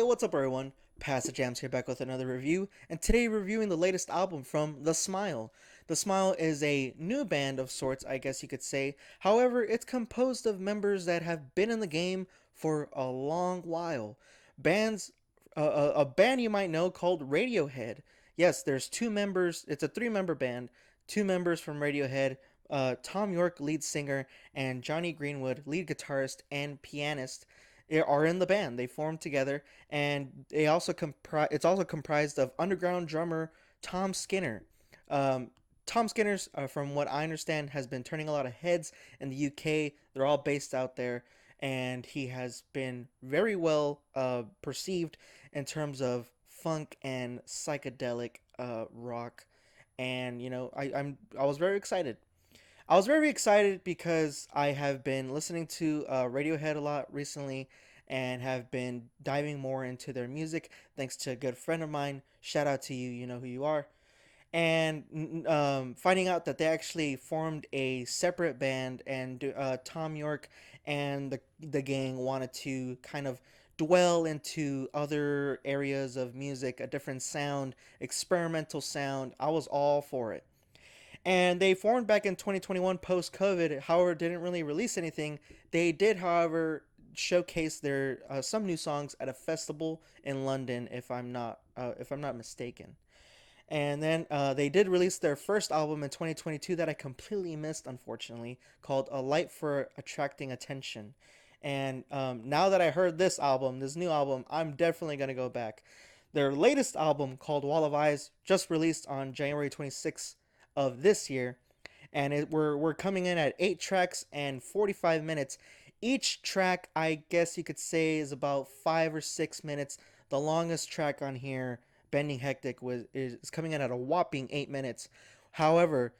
what's up, everyone? Pastor JAMZ here back with another review, and today reviewing the latest album from The Smile. The Smile is a new band of sorts, I guess you could say. However, it's composed of members that have been in the game for a long while. Bands, a band you might know called Radiohead. Yes, there's two members. It's a three-member band. Two members from Radiohead. Tom York, lead singer, and Johnny Greenwood, lead guitarist and pianist, are in the band. They formed together, and it's also comprised of underground drummer Tom Skinner. Um, Tom Skinner's, from what I understand, has been turning a lot of heads in the UK. They're all based out there, and he has been very well perceived in terms of funk and psychedelic rock. And I was very excited. I was very excited because I have been listening to Radiohead a lot recently and have been diving more into their music thanks to a good friend of mine. Shout out to you, you know who you are. And finding out that they actually formed a separate band, and Tom York and the gang wanted to kind of dwell into other areas of music, a different sound, experimental sound. I was all for it, and they formed back in 2021 post COVID. However, didn't really release anything. They did, however, showcase their some new songs at a festival in London, if I'm not mistaken. And then they did release their first album in 2022 that I completely missed, unfortunately, called "A Light for Attracting Attention." And now that I heard this new album, I'm definitely gonna go back. Their latest album, called "Wall of Eyes," just released on January 26th of this year, and we're coming in at 8 tracks and 45 minutes. Each track, I guess you could say, is about 5 or 6 minutes. The longest track on here, "Bending Hectic," is coming in at a whopping 8 minutes. However,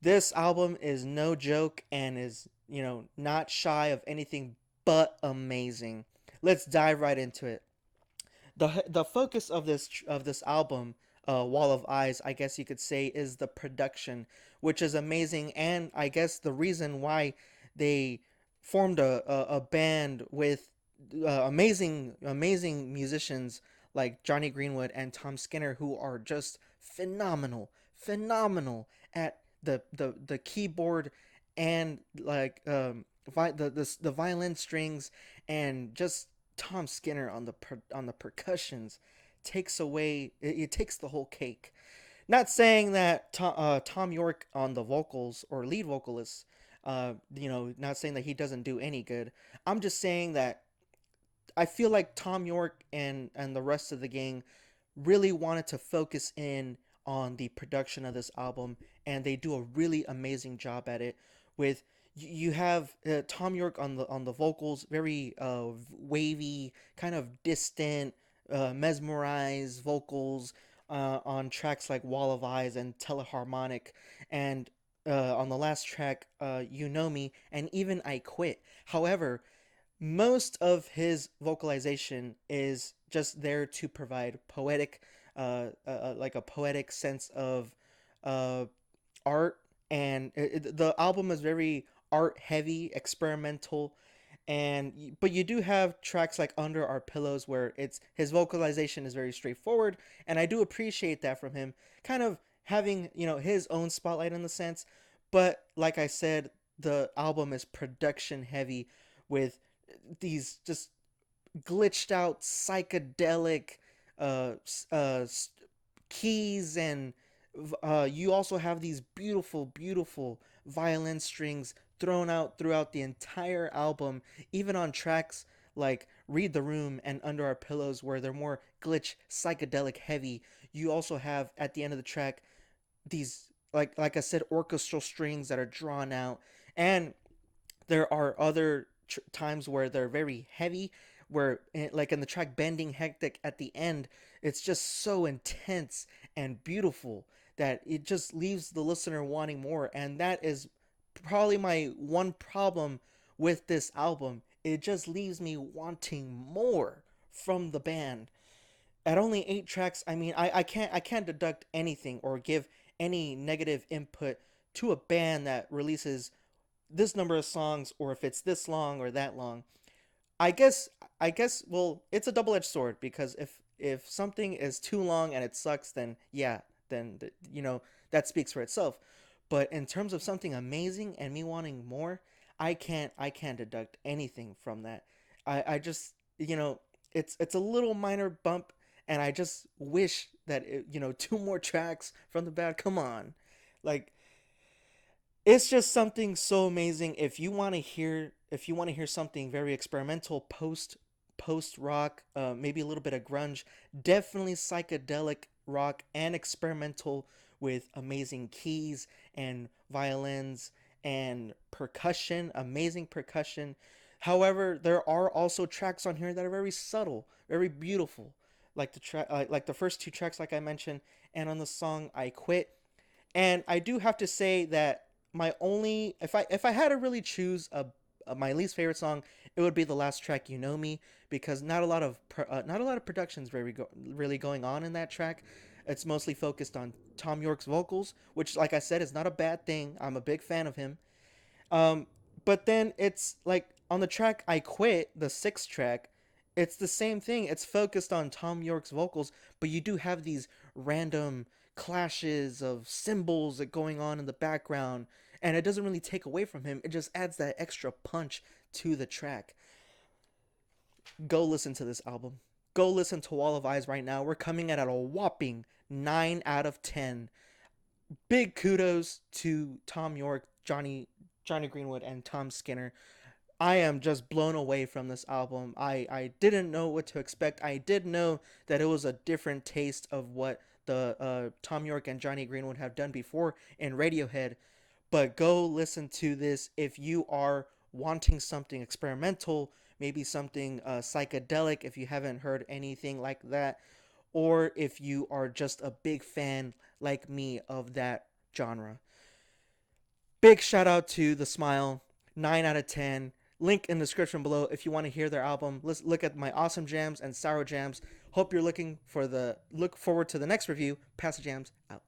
this album is no joke and is, not shy of anything but amazing. Let's dive right into it. The focus of this album, Wall of Eyes, I guess you could say, is the production, which is amazing, and I guess the reason why they formed a band with amazing musicians like Johnny Greenwood and Tom Skinner, who are just phenomenal at the keyboard, and like the violin strings, and just Tom Skinner on the percussions it takes the whole cake. Not saying that Tom York on the vocals or lead vocalist, not saying that he doesn't do any good. I'm just saying that I feel like Tom York and the rest of the gang really wanted to focus in on the production of this album, and they do a really amazing job at it. With You have Tom York on the vocals, very wavy, kind of distant, mesmerized vocals on tracks like "Wall of Eyes" and "Teleharmonic," and on the last track, "You Know Me," and even "I Quit." However, most of his vocalization is just there to provide like a poetic sense of uh, art, and the album is very art heavy, experimental, and but you do have tracks like "Under Our Pillows" where it's his vocalization is very straightforward, and I do appreciate that from him, kind of having his own spotlight in the sense. But like I said, the album is production heavy with these just glitched out psychedelic uh, uh, keys, and you also have these beautiful violin strings thrown out throughout the entire album, even on tracks like "Read the Room" and "Under Our Pillows," where they're more glitch psychedelic heavy. You also have at the end of the track these, like I said, orchestral strings that are drawn out, and there are other times where they're very heavy, where like in the track "Bending Hectic" at the end, it's just so intense and beautiful that it just leaves the listener wanting more. And that is probably my one problem with this album. It just leaves me wanting more from the band. At only 8 tracks, I mean, I can't deduct anything or give any negative input to a band that releases this number of songs, or if it's this long or that long. I guess I guess well, it's a double-edged sword because if something is too long and it sucks, then yeah, then that speaks for itself. But in terms of something amazing and me wanting more, I can't deduct anything from that. I just it's a little minor bump, and I just wish that two more tracks from the bad. Come on, like it's just something so amazing. If you want to hear something very experimental, post rock, maybe a little bit of grunge, definitely psychedelic rock and experimental with amazing keys and violins and percussion, amazing percussion. However, there are also tracks on here that are very subtle, very beautiful, like like the first two tracks, like I mentioned, and on the song "I Quit." And I do have to say that my only if I had to really choose my least favorite song, it would be the last track, "You Know Me," because not a lot of productions really going on in that track. It's mostly focused on Tom York's vocals, which, like I said, is not a bad thing. I'm a big fan of him. Um, but then it's like on the track "I Quit," the sixth track, it's the same thing. It's focused on Tom York's vocals, but you do have these random clashes of cymbals that going on in the background, and it doesn't really take away from him. It just adds that extra punch to the track. Go listen to this album. Go listen to Wall of Eyes right now. We're coming at a whopping 9 out of 10. Big kudos to Tom York, Johnny Greenwood, and Tom Skinner. I am just blown away from this album. I didn't know what to expect. I did know that it was a different taste of what the Tom York and Johnny Greenwood have done before in Radiohead. But go listen to this if you are wanting something experimental, maybe something psychedelic if you haven't heard anything like that, or if you are just a big fan like me of that genre. Big shout out to The Smile, 9 out of 10. Link in the description below if you want to hear their album. Let's look at my awesome jams and sour jams. Hope you're look forward to the next review. Pass the jams out.